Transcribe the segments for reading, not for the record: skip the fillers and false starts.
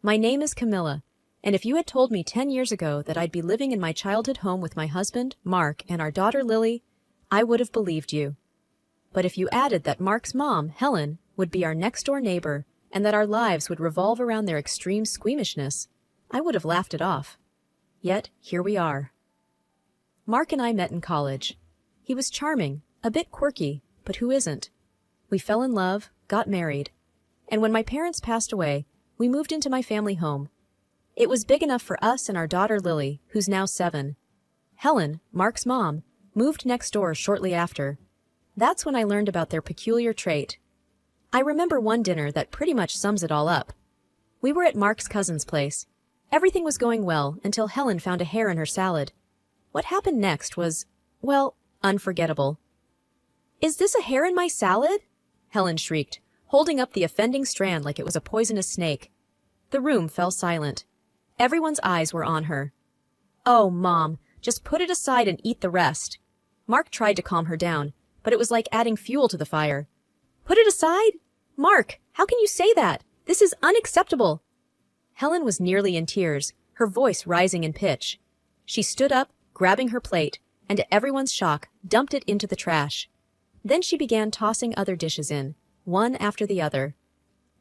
My name is Camilla, and if you had told me 10 years ago that I'd be living in my childhood home with my husband, Mark, and our daughter, Lily, I would have believed you. But if you added that Mark's mom, Helen, would be our next-door neighbor, and that our lives would revolve around their extreme squeamishness, I would have laughed it off. Yet, here we are. Mark and I met in college. He was charming, a bit quirky, but who isn't? We fell in love, got married, and when my parents passed away, we moved into my family home. It was big enough for us and our daughter Lily, who's now 7. Helen, Mark's mom, moved next door shortly after. That's when I learned about their peculiar trait. I remember one dinner that pretty much sums it all up. We were at Mark's cousin's place. Everything was going well until Helen found a hair in her salad. What happened next was, well, unforgettable. "Is this a hair in my salad?" Helen shrieked, holding up the offending strand like it was a poisonous snake. The room fell silent. Everyone's eyes were on her. "Oh, Mom, just put it aside and eat the rest." Mark tried to calm her down, but it was like adding fuel to the fire. "Put it aside? Mark, how can you say that? This is unacceptable." Helen was nearly in tears, her voice rising in pitch. She stood up, grabbing her plate, and to everyone's shock, dumped it into the trash. Then she began tossing other dishes in, one after the other.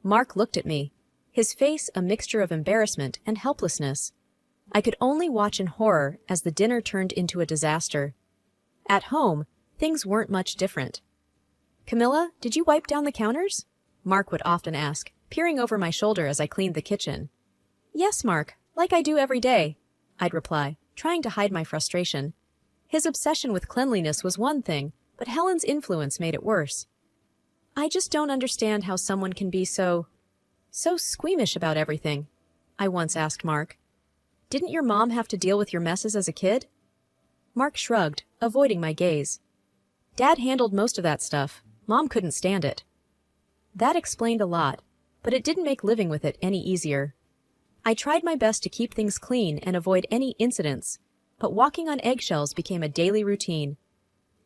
Mark looked at me, his face a mixture of embarrassment and helplessness. I could only watch in horror as the dinner turned into a disaster. At home, things weren't much different. "Camilla, did you wipe down the counters?" Mark would often ask, peering over my shoulder as I cleaned the kitchen. "Yes, Mark, like I do every day," I'd reply, trying to hide my frustration. His obsession with cleanliness was one thing, but Helen's influence made it worse. "I just don't understand how someone can be so squeamish about everything," I once asked Mark. "Didn't your mom have to deal with your messes as a kid?" Mark shrugged, avoiding my gaze. "Dad handled most of that stuff. Mom couldn't stand it." That explained a lot, but it didn't make living with it any easier. I tried my best to keep things clean and avoid any incidents, but walking on eggshells became a daily routine.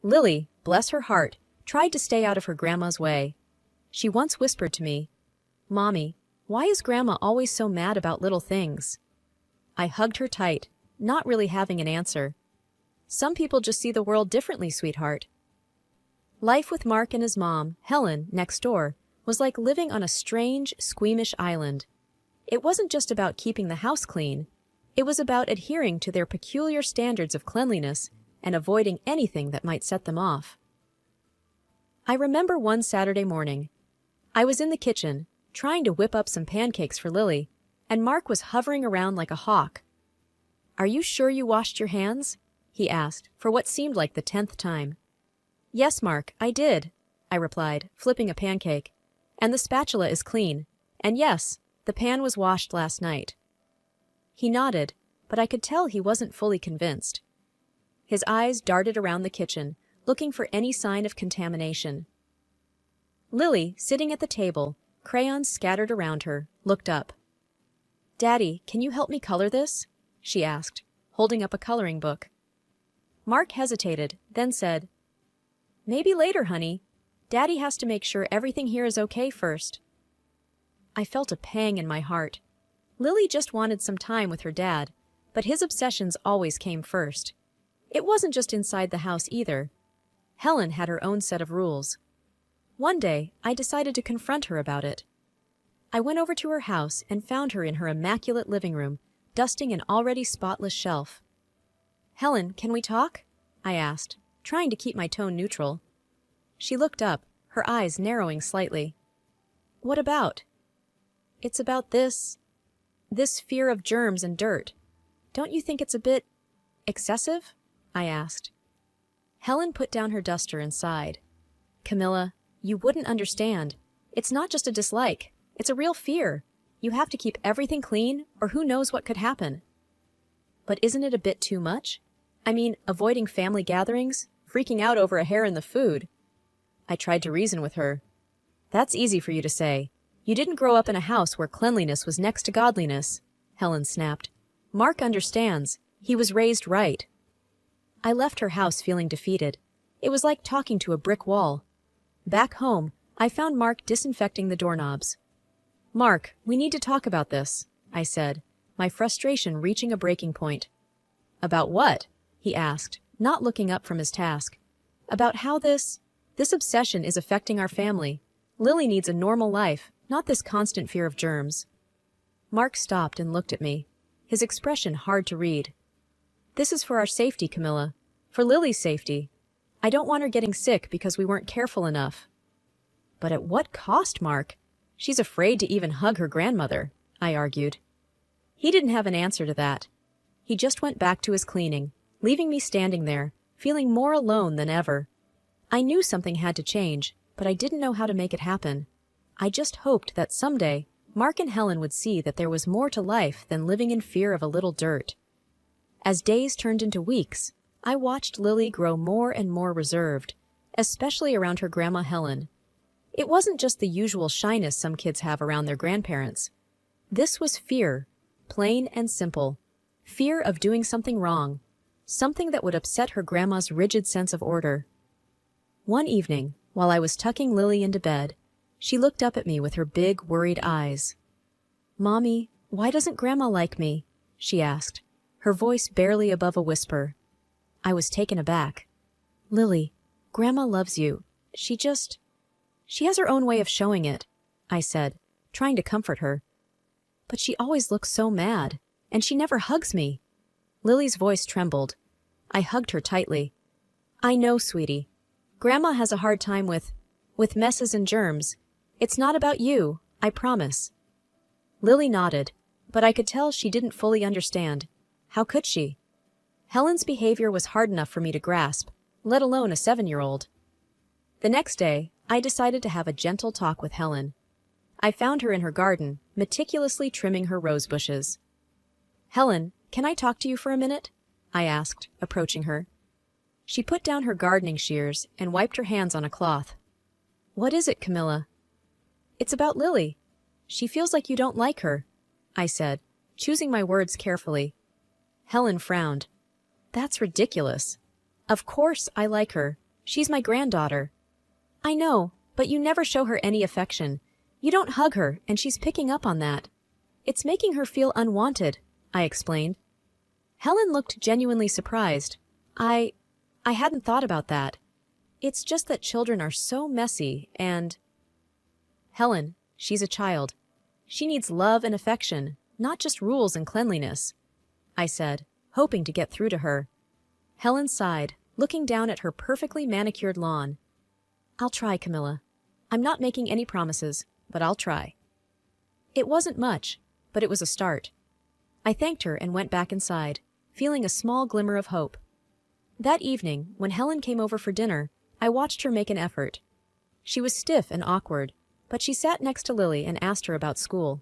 Lily, bless her heart, tried to stay out of her grandma's way. She once whispered to me, "Mommy, why is Grandma always so mad about little things?" I hugged her tight, not really having an answer. "Some people just see the world differently, sweetheart." Life with Mark and his mom, Helen, next door, was like living on a strange, squeamish island. It wasn't just about keeping the house clean. It was about adhering to their peculiar standards of cleanliness and avoiding anything that might set them off. I remember one Saturday morning. I was in the kitchen, trying to whip up some pancakes for Lily, and Mark was hovering around like a hawk. "Are you sure you washed your hands?" he asked, for what seemed like the 10th time. "Yes, Mark, I did," I replied, flipping a pancake. "And the spatula is clean. And yes, the pan was washed last night." He nodded, but I could tell he wasn't fully convinced. His eyes darted around the kitchen, looking for any sign of contamination. Lily, sitting at the table, crayons scattered around her, looked up. "Daddy, can you help me color this?" she asked, holding up a coloring book. Mark hesitated, then said, "Maybe later, honey. Daddy has to make sure everything here is okay first." I felt a pang in my heart. Lily just wanted some time with her dad, but his obsessions always came first. It wasn't just inside the house either. Helen had her own set of rules. One day, I decided to confront her about it. I went over to her house and found her in her immaculate living room, dusting an already spotless shelf. "Helen, can we talk?" I asked, trying to keep my tone neutral. She looked up, her eyes narrowing slightly. "What about?" "It's about this fear of germs and dirt. Don't you think it's a bit excessive?" I asked. Helen put down her duster and sighed. "Camilla, you wouldn't understand. It's not just a dislike. It's a real fear. You have to keep everything clean, or who knows what could happen." "But isn't it a bit too much? I mean, avoiding family gatherings, freaking out over a hair in the food." I tried to reason with her. "That's easy for you to say. You didn't grow up in a house where cleanliness was next to godliness," Helen snapped. "Mark understands. He was raised right." I left her house feeling defeated. It was like talking to a brick wall. Back home, I found Mark disinfecting the doorknobs. "Mark, we need to talk about this," I said, my frustration reaching a breaking point. About what? He asked, not looking up from his task. About how this obsession is affecting our family. Lily needs a normal life, not this constant fear of germs. Mark stopped and looked at me, his expression hard to read. This is for our safety, Camilla. For Lily's safety. I don't want her getting sick because we weren't careful enough. But at what cost, Mark? She's afraid to even hug her grandmother, I argued. He didn't have an answer to that. He just went back to his cleaning, leaving me standing there, feeling more alone than ever. I knew something had to change, but I didn't know how to make it happen. I just hoped that someday Mark and Helen would see that there was more to life than living in fear of a little dirt. As days turned into weeks, I watched Lily grow more and more reserved, especially around her grandma Helen. It wasn't just the usual shyness some kids have around their grandparents. This was fear, plain and simple. Fear of doing something wrong, something that would upset her grandma's rigid sense of order. One evening, while I was tucking Lily into bed, she looked up at me with her big, worried eyes. "Mommy, why doesn't Grandma like me?" she asked, her voice barely above a whisper. I was taken aback. "Lily, Grandma loves you. She has her own way of showing it," I said, trying to comfort her. "But she always looks so mad, and she never hugs me." Lily's voice trembled. I hugged her tightly. "I know, sweetie. Grandma has a hard time with messes and germs. It's not about you, I promise." Lily nodded, but I could tell she didn't fully understand. How could she? Helen's behavior was hard enough for me to grasp, let alone a 7-year-old. The next day, I decided to have a gentle talk with Helen. I found her in her garden, meticulously trimming her rose bushes. "Helen, can I talk to you for a minute?" I asked, approaching her. She put down her gardening shears and wiped her hands on a cloth. "What is it, Camilla?" "It's about Lily. She feels like you don't like her," I said, choosing my words carefully. Helen frowned. "That's ridiculous. Of course I like her. She's my granddaughter." "I know, but you never show her any affection. You don't hug her, and she's picking up on that. It's making her feel unwanted," I explained. Helen looked genuinely surprised. I hadn't thought about that. It's just that children are so messy and... "Helen, she's a child. She needs love and affection, not just rules and cleanliness," I said, hoping to get through to her. Helen sighed, looking down at her perfectly manicured lawn. "I'll try, Camilla. I'm not making any promises, but I'll try." It wasn't much, but it was a start. I thanked her and went back inside, feeling a small glimmer of hope. That evening, when Helen came over for dinner, I watched her make an effort. She was stiff and awkward, but she sat next to Lily and asked her about school.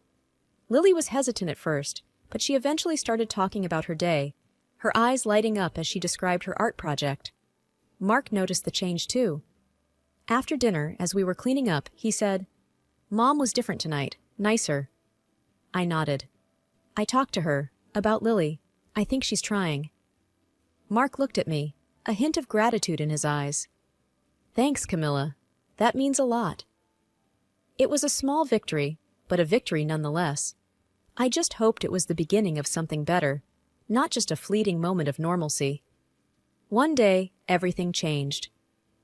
Lily was hesitant at first, but she eventually started talking about her day, her eyes lighting up as she described her art project. Mark noticed the change too. After dinner, as we were cleaning up, he said, "Mom was different tonight, nicer." I nodded. "I talked to her, about Lily. I think she's trying." Mark looked at me, a hint of gratitude in his eyes. "Thanks, Camilla. That means a lot." It was a small victory, but a victory nonetheless. I just hoped it was the beginning of something better, not just a fleeting moment of normalcy. One day, everything changed.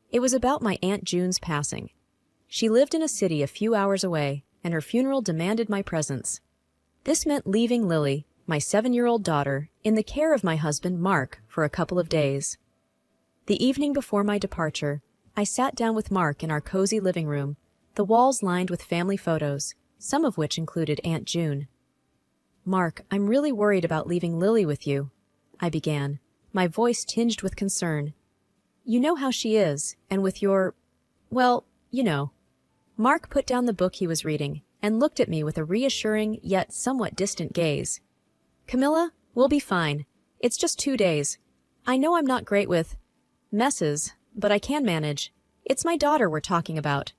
It was about my Aunt June's passing. She lived in a city a few hours away, and her funeral demanded my presence. This meant leaving Lily, my 7-year-old daughter, in the care of my husband, Mark, for a couple of days. The evening before my departure, I sat down with Mark in our cozy living room, the walls lined with family photos, some of which included Aunt June. "Mark, I'm really worried about leaving Lily with you," I began, my voice tinged with concern. "You know how she is, and with your... well, you know." Mark put down the book he was reading and looked at me with a reassuring yet somewhat distant gaze. "Camilla, we'll be fine. It's just 2 days. I know I'm not great with messes, but I can manage. It's my daughter we're talking about."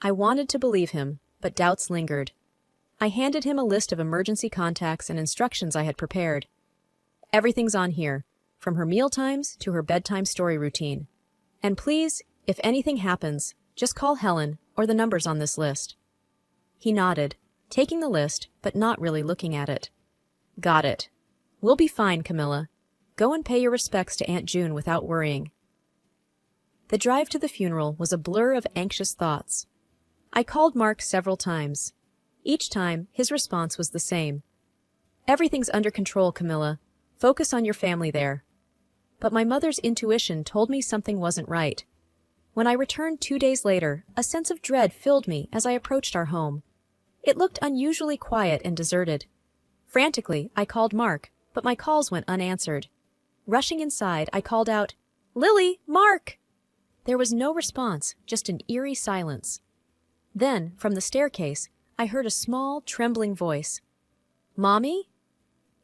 I wanted to believe him, but doubts lingered. I handed him a list of emergency contacts and instructions I had prepared. "Everything's on here, from her meal times to her bedtime story routine. And please, if anything happens, just call Helen or the numbers on this list." He nodded, taking the list but not really looking at it. Got it. We'll be fine, Camilla. Go and pay your respects to Aunt June without worrying. The drive to the funeral was a blur of anxious thoughts. I called Mark several times. Each time, his response was the same. Everything's under control, Camilla. Focus on your family there. But my mother's intuition told me something wasn't right. When I returned 2 days later, a sense of dread filled me as I approached our home. It looked unusually quiet and deserted. Frantically, I called Mark, but my calls went unanswered. Rushing inside, I called out, "Lily! Mark!" There was no response, just an eerie silence. Then, from the staircase, I heard a small, trembling voice. "Mommy?"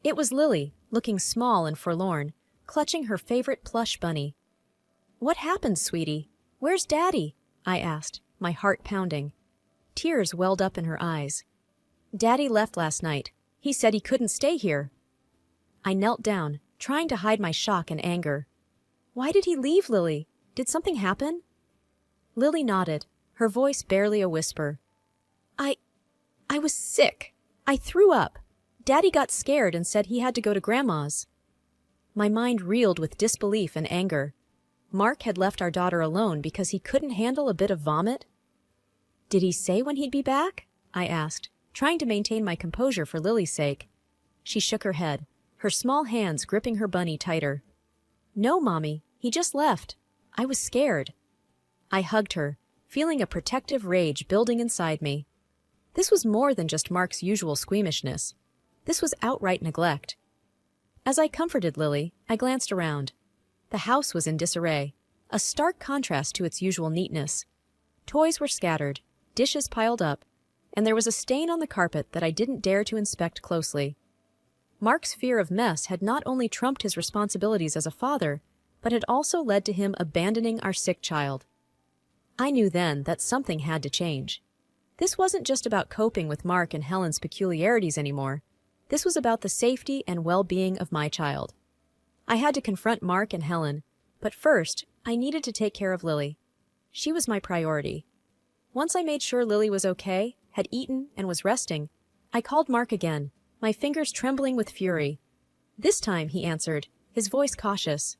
It was Lily, looking small and forlorn, clutching her favorite plush bunny. "What happened, sweetie? Where's Daddy?" I asked, my heart pounding. Tears welled up in her eyes. "Daddy left last night. He said he couldn't stay here." I knelt down, trying to hide my shock and anger. "Why did he leave, Lily? Did something happen?" Lily nodded, her voice barely a whisper. I was sick. I threw up. Daddy got scared and said he had to go to Grandma's." My mind reeled with disbelief and anger. Mark had left our daughter alone because he couldn't handle a bit of vomit? "Did he say when he'd be back?" I asked, trying to maintain my composure for Lily's sake. She shook her head, her small hands gripping her bunny tighter. "No, Mommy, he just left. I was scared." I hugged her, feeling a protective rage building inside me. This was more than just Mark's usual squeamishness. This was outright neglect. As I comforted Lily, I glanced around. The house was in disarray, a stark contrast to its usual neatness. Toys were scattered, dishes piled up, and there was a stain on the carpet that I didn't dare to inspect closely. Mark's fear of mess had not only trumped his responsibilities as a father, but had also led to him abandoning our sick child. I knew then that something had to change. This wasn't just about coping with Mark and Helen's peculiarities anymore. This was about the safety and well-being of my child. I had to confront Mark and Helen, but first, I needed to take care of Lily. She was my priority. Once I made sure Lily was okay, had eaten, and was resting, I called Mark again, my fingers trembling with fury. This time, he answered, his voice cautious.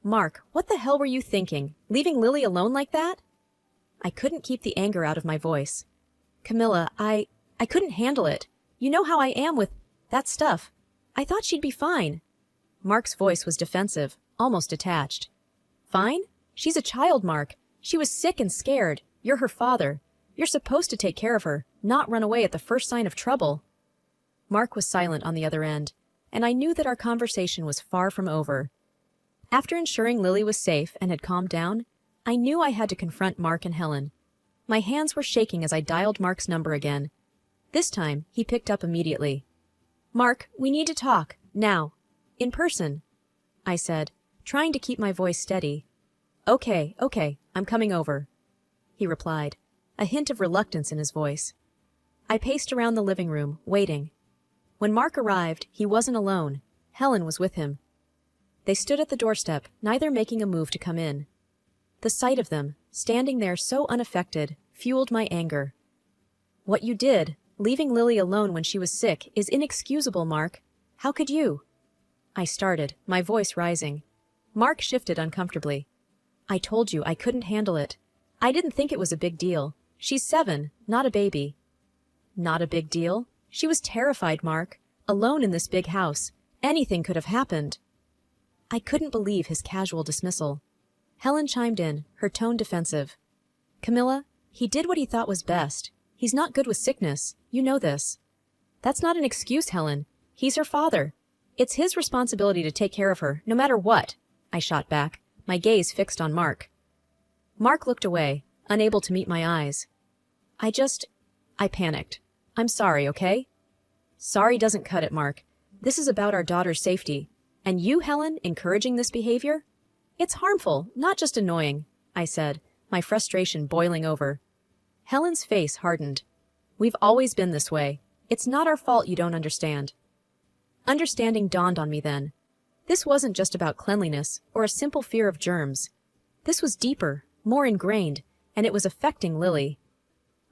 "Mark, what the hell were you thinking? Leaving Lily alone like that?" I couldn't keep the anger out of my voice. "Camilla, I couldn't handle it. You know how I am with that stuff. I thought she'd be fine." Mark's voice was defensive, almost detached. "Fine? She's a child, Mark. She was sick and scared. You're her father. You're supposed to take care of her, not run away at the first sign of trouble." Mark was silent on the other end, and I knew that our conversation was far from over. After ensuring Lily was safe and had calmed down, I knew I had to confront Mark and Helen. My hands were shaking as I dialed Mark's number again. This time, he picked up immediately. "Mark, we need to talk, now. In person," I said, trying to keep my voice steady. Okay, I'm coming over," he replied, a hint of reluctance in his voice. I paced around the living room, waiting. When Mark arrived, he wasn't alone. Helen was with him. They stood at the doorstep, neither making a move to come in. The sight of them, standing there so unaffected, fueled my anger. "What you did, leaving Lily alone when she was sick, is inexcusable, Mark. How could you?" I started, my voice rising. Mark shifted uncomfortably. "I told you I couldn't handle it. I didn't think it was a big deal. She's 7, not a baby." "Not a big deal? She was terrified, Mark. Alone in this big house. Anything could have happened." I couldn't believe his casual dismissal. Helen chimed in, her tone defensive. "Camilla, he did what he thought was best. He's not good with sickness. You know this." "That's not an excuse, Helen. He's her father. It's his responsibility to take care of her, no matter what," I shot back, my gaze fixed on Mark. Mark looked away, unable to meet my eyes. I panicked. "I'm sorry, okay?" "Sorry doesn't cut it, Mark. This is about our daughter's safety. And you, Helen, encouraging this behavior? It's harmful, not just annoying," I said, my frustration boiling over. Helen's face hardened. "We've always been this way. It's not our fault you don't understand." Understanding dawned on me then. This wasn't just about cleanliness or a simple fear of germs. This was deeper, more ingrained, and it was affecting Lily.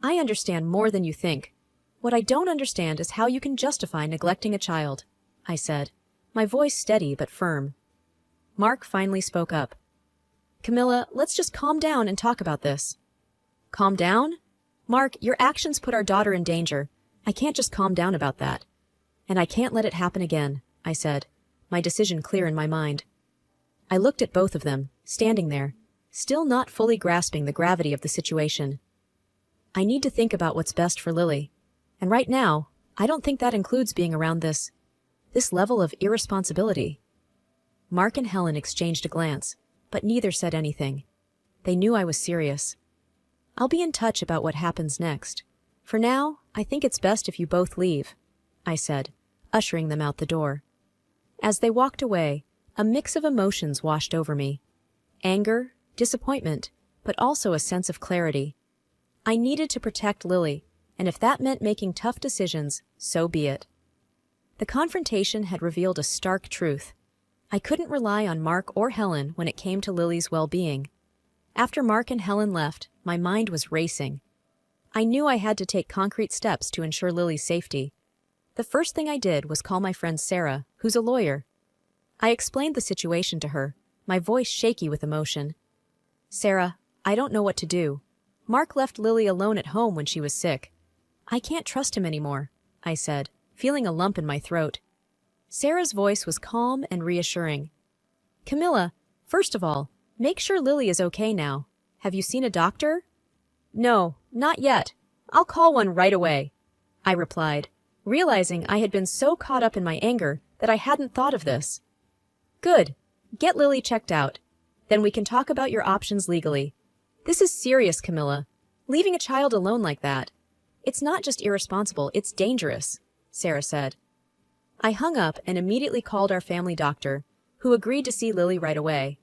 "I understand more than you think. What I don't understand is how you can justify neglecting a child, I said, my voice steady but firm. Mark finally spoke up. Camilla, let's just calm down and talk about this. Calm down? Mark, your actions put our daughter in danger. I can't just calm down about that. And I can't let it happen again, I said, my decision clear in my mind. I looked at both of them, standing there, still not fully grasping the gravity of the situation. I need to think about what's best for Lily. And right now, I don't think that includes being around this level of irresponsibility. Mark and Helen exchanged a glance, but neither said anything. They knew I was serious. I'll be in touch about what happens next. For now, I think it's best if you both leave, I said, ushering them out the door. As they walked away, a mix of emotions washed over me. Anger, disappointment, but also a sense of clarity. I needed to protect Lily, and if that meant making tough decisions, so be it. The confrontation had revealed a stark truth. I couldn't rely on Mark or Helen when it came to Lily's well-being. After Mark and Helen left, my mind was racing. I knew I had to take concrete steps to ensure Lily's safety. The first thing I did was call my friend Sarah, who's a lawyer. I explained the situation to her, my voice shaky with emotion. Sarah, I don't know what to do. Mark left Lily alone at home when she was sick. I can't trust him anymore, I said, feeling a lump in my throat. Sarah's voice was calm and reassuring. Camilla, first of all, make sure Lily is okay now. Have you seen a doctor? No, not yet. I'll call one right away, I replied, realizing I had been so caught up in my anger that I hadn't thought of this. Good. Get Lily checked out. Then we can talk about your options legally. This is serious, Camilla. Leaving a child alone like that. It's not just irresponsible, it's dangerous, Sarah said. I hung up and immediately called our family doctor, who agreed to see Lily right away.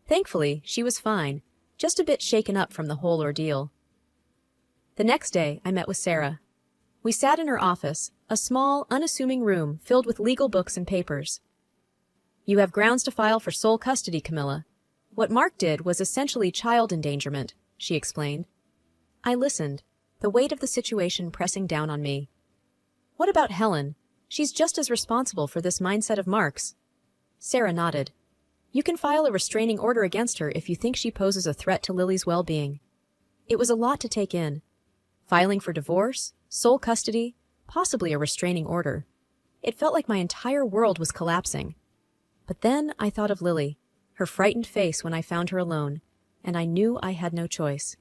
Thankfully, she was fine, just a bit shaken up from the whole ordeal. The next day, I met with Sarah. We sat in her office, a small, unassuming room filled with legal books and papers. You have grounds to file for sole custody, Camilla. What Mark did was essentially child endangerment, she explained. I listened, the weight of the situation pressing down on me. What about Helen? She's just as responsible for this mindset of Mark's. Sarah nodded. You can file a restraining order against her if you think she poses a threat to Lily's well-being. It was a lot to take in. Filing for divorce, sole custody, possibly a restraining order. It felt like my entire world was collapsing. But then I thought of Lily, her frightened face when I found her alone, and I knew I had no choice.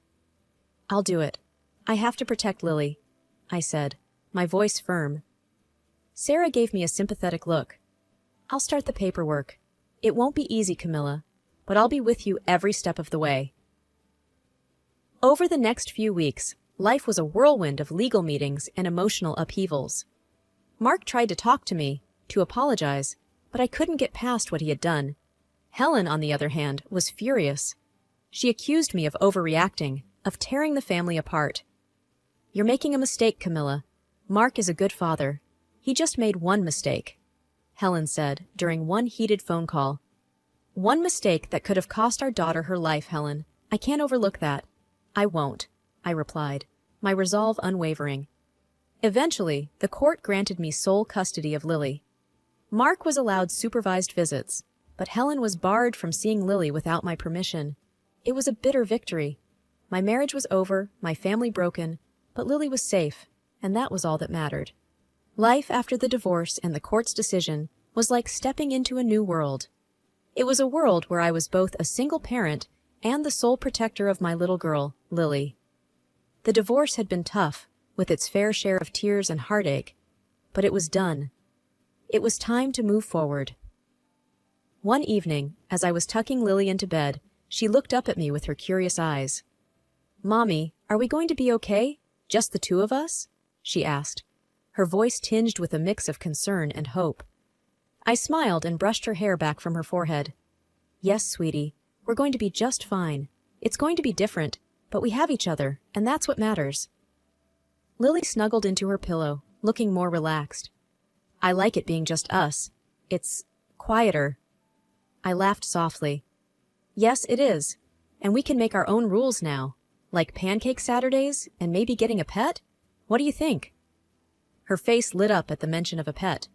I'll do it. I have to protect Lily, I said, my voice firm. Sarah gave me a sympathetic look. I'll start the paperwork. It won't be easy, Camilla, but I'll be with you every step of the way. Over the next few weeks, life was a whirlwind of legal meetings and emotional upheavals. Mark tried to talk to me, to apologize, but I couldn't get past what he had done. Helen, on the other hand, was furious. She accused me of overreacting, of tearing the family apart. You're making a mistake, Camilla. Mark is a good father. He just made one mistake, Helen said during one heated phone call. One mistake that could have cost our daughter her life, Helen. I can't overlook that. I won't, I replied, my resolve unwavering. Eventually, the court granted me sole custody of Lily. Mark was allowed supervised visits, but Helen was barred from seeing Lily without my permission. It was a bitter victory. My marriage was over, my family broken, but Lily was safe, and that was all that mattered. Life after the divorce and the court's decision was like stepping into a new world. It was a world where I was both a single parent and the sole protector of my little girl, Lily. The divorce had been tough, with its fair share of tears and heartache, but it was done. It was time to move forward. One evening, as I was tucking Lily into bed, she looked up at me with her curious eyes. Mommy, are we going to be okay? Just the two of us? She asked, her voice tinged with a mix of concern and hope. I smiled and brushed her hair back from her forehead. Yes, sweetie, we're going to be just fine. It's going to be different, but we have each other, and that's what matters. Lily snuggled into her pillow, looking more relaxed. I like it being just us. It's quieter. I laughed softly. Yes, it is. And we can make our own rules now, like pancake Saturdays and maybe getting a pet? What do you think? Her face lit up at the mention of a pet.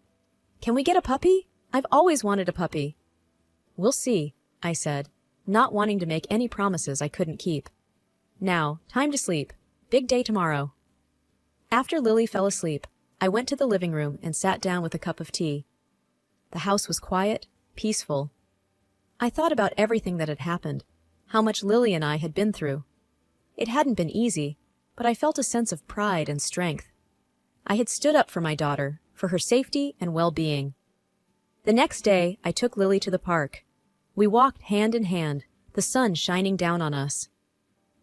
Can we get a puppy? I've always wanted a puppy. We'll see, I said, not wanting to make any promises I couldn't keep. Now, time to sleep. Big day tomorrow. After Lily fell asleep, I went to the living room and sat down with a cup of tea. The house was quiet, peaceful. I thought about everything that had happened, how much Lily and I had been through. It hadn't been easy, but I felt a sense of pride and strength. I had stood up for my daughter, for her safety and well-being. The next day, I took Lily to the park. We walked hand in hand, the sun shining down on us.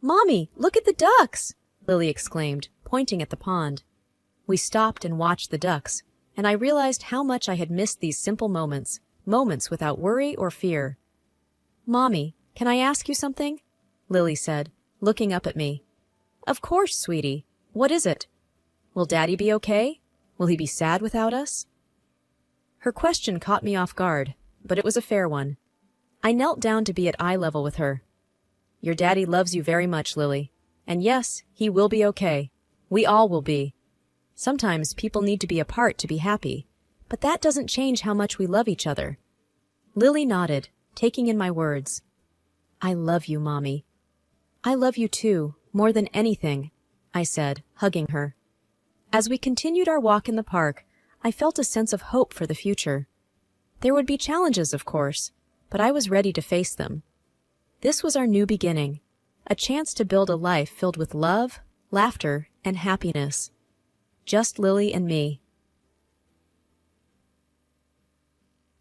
"Mommy, look at the ducks!" Lily exclaimed, pointing at the pond. We stopped and watched the ducks, and I realized how much I had missed these simple moments, moments without worry or fear. "Mommy, can I ask you something?" Lily said, looking up at me. "Of course, sweetie. What is it? Will Daddy be okay? Will he be sad without us?" Her question caught me off guard, but it was a fair one. I knelt down to be at eye level with her. "Your daddy loves you very much, Lily. And yes, he will be okay. We all will be. Sometimes people need to be apart to be happy, but that doesn't change how much we love each other." Lily nodded, taking in my words. "I love you, Mommy." "I love you too, more than anything," I said, hugging her. As we continued our walk in the park, I felt a sense of hope for the future. There would be challenges, of course, but I was ready to face them. This was our new beginning, a chance to build a life filled with love, laughter, and happiness. Just Lily and me.